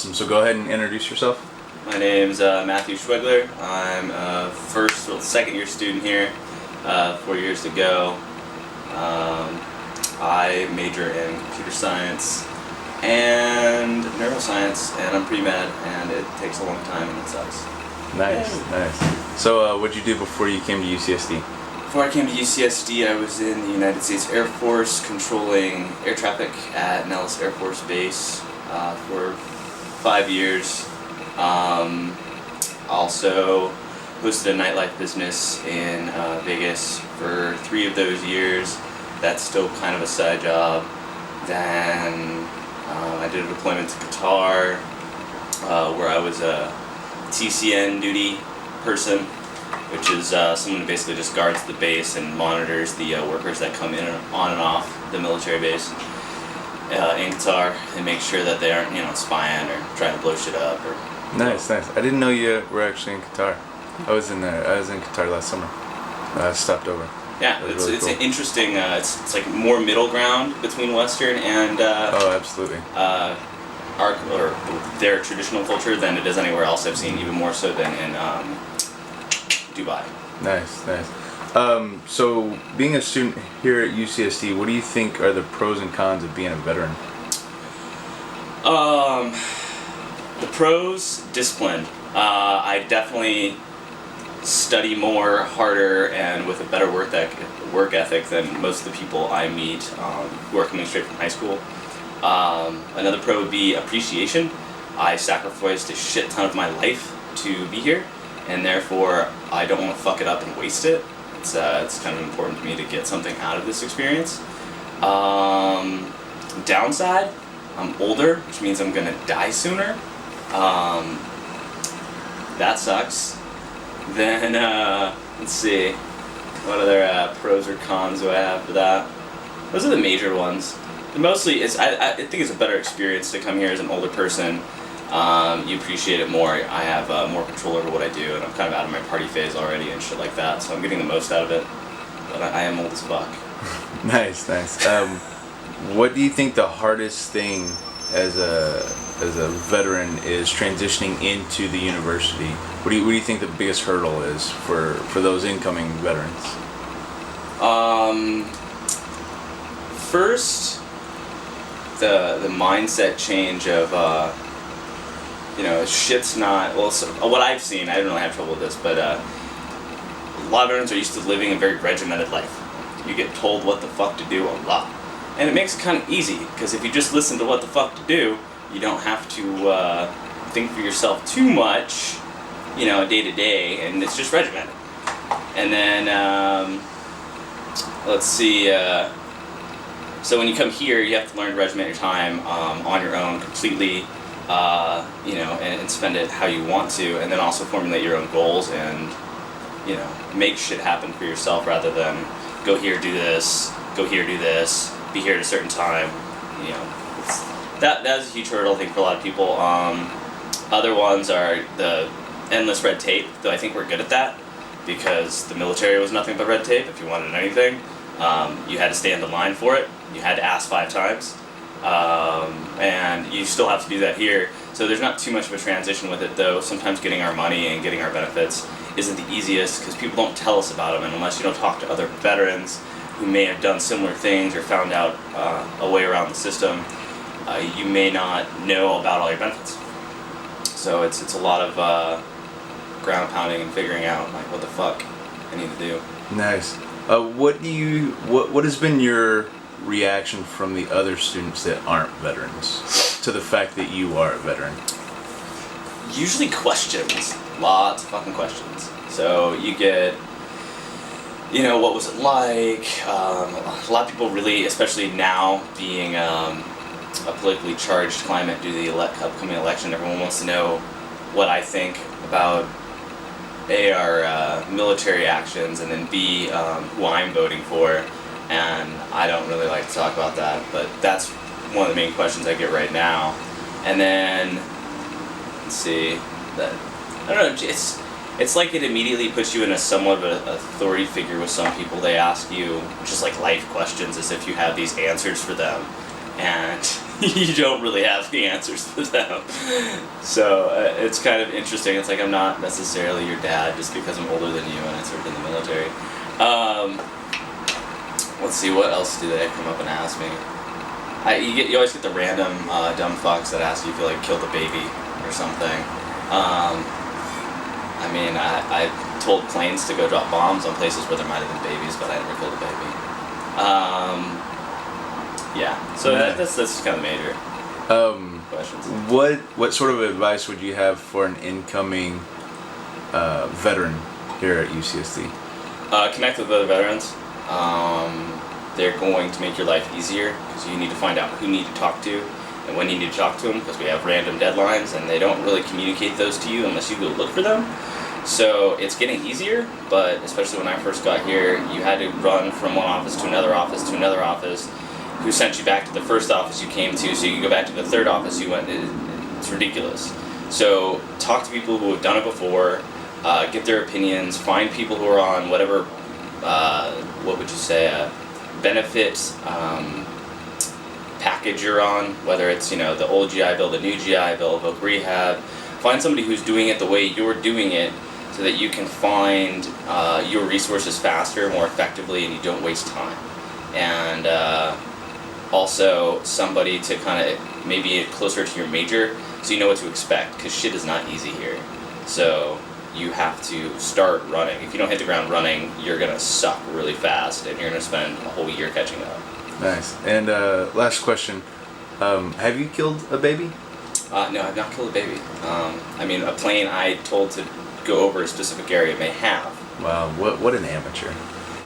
Awesome. So go ahead and introduce yourself. My name's Matthew Schwegler. I'm a second year student here, 4 years to go. I major in computer science and neuroscience, and I'm pre-med, and it takes a long time and it sucks. Nice. So what'd you do before you came to UCSD? Before I came to UCSD, I was in the United States Air Force controlling air traffic at Nellis Air Force Base for 5 years. Also hosted a nightlife business in Vegas for 3 of those years. That's still kind of a side job. Then I did a deployment to Qatar where I was a TCN duty person, which is someone who basically just guards the base and monitors the workers that come in and on and off the military base in Qatar, and make sure that they aren't, spying or trying to blow shit up. Nice. I didn't know you were actually in Qatar. I was in Qatar last summer. I stopped over. Yeah, it's really cool. an interesting. It's like more middle ground between Western and oh, absolutely. Their traditional culture than it is anywhere else I've seen, even more so than in Dubai. Nice. So being a student here at UCSD, what do you think are the pros and cons of being a veteran? The pros, discipline. I definitely study more, harder, and with a better work ethic than most of the people I meet who are coming straight from high school. Another pro would be appreciation. I sacrificed a shit ton of my life to be here, and therefore I don't want to fuck it up and waste it. It's kind of important to me to get something out of this experience. Downside, I'm older, which means I'm gonna die sooner. That sucks. Then, let's see, what other pros or cons do I have for that? Those are the major ones. Mostly, I think it's a better experience to come here as an older person. You appreciate it more. I have more control over what I do, and I'm kind of out of my party phase already and shit like that, so I'm getting the most out of it. But I am old as fuck. Nice. What do you think the hardest thing as a veteran is transitioning into the university? What do you think the biggest hurdle is for those incoming veterans? First, the mindset change of shit's not what I've seen. I don't really have trouble with this, but a lot of veterans are used to living a very regimented life. You get told what the fuck to do a lot, and it makes it kind of easy because if you just listen to what the fuck to do, you don't have to think for yourself too much, day to day, and it's just regimented. And then let's see. So when you come here, you have to learn to regiment your time on your own completely, and spend it how you want to, and then also formulate your own goals and, make shit happen for yourself rather than go here, do this, go here, do this, be here at a certain time. That is a huge hurdle, I think, for a lot of people. Other ones are the endless red tape, though I think we're good at that because the military was nothing but red tape. If you wanted anything, you had to stand in line for it. You had to ask 5 times, and you still have to do that here. So there's not too much of a transition with it, though. Sometimes getting our money and getting our benefits isn't the easiest because people don't tell us about them, and unless you don't talk to other veterans who may have done similar things or found out a way around the system, you may not know about all your benefits. So it's a lot of ground pounding and figuring out what the fuck I need to do. Nice. What has been your reaction from the other students that aren't veterans to the fact that you are a veteran? Usually questions. Lots of fucking questions. So you get, what was it like? A lot of people really, especially now being a politically charged climate due to the upcoming election, everyone wants to know what I think about A, our military actions, and then B, who I'm voting for. And I don't really like to talk about that, but that's one of the main questions I get right now. And then, let's see, I don't know, it's like it immediately puts you in a somewhat of an authority figure with some people. They ask you just like life questions as if you have these answers for them. and you don't really have the answers to them. So it's kind of interesting. It's like I'm not necessarily your dad just because I'm older than you and I served in the military. Let's see, what else do they come up and ask me? You always get the random dumb fucks that ask you if you like killed a baby or something. I mean, I told planes to go drop bombs on places where there might have been babies, but I never killed a baby. Yeah, so that's kind of major questions. What sort of advice would you have for an incoming veteran here at UCSD? Connect with other veterans. They're going to make your life easier because you need to find out who you need to talk to and when you need to talk to them, because we have random deadlines and they don't really communicate those to you unless you go look for them. So it's getting easier, but especially when I first got here, you had to run from one office to another office to another office, who sent you back to the first office you came to, so you could go back to the third office you went. It's ridiculous. So talk to people who have done it before, get their opinions, find people who are on whatever, what would you say, benefit package you're on, whether it's, the old GI Bill, the new GI Bill, Voc Rehab. Find somebody who's doing it the way you're doing it so that you can find your resources faster, more effectively, and you don't waste time. And also somebody to kind of maybe get closer to your major so you know what to expect, because shit is not easy here. So you have to start running. If you don't hit the ground running, you're going to suck really fast and you're going to spend a whole year catching up. Nice. And last question, have you killed a baby? No, I've not killed a baby. I mean, a plane I told to go over a specific area may have. Wow, what an amateur.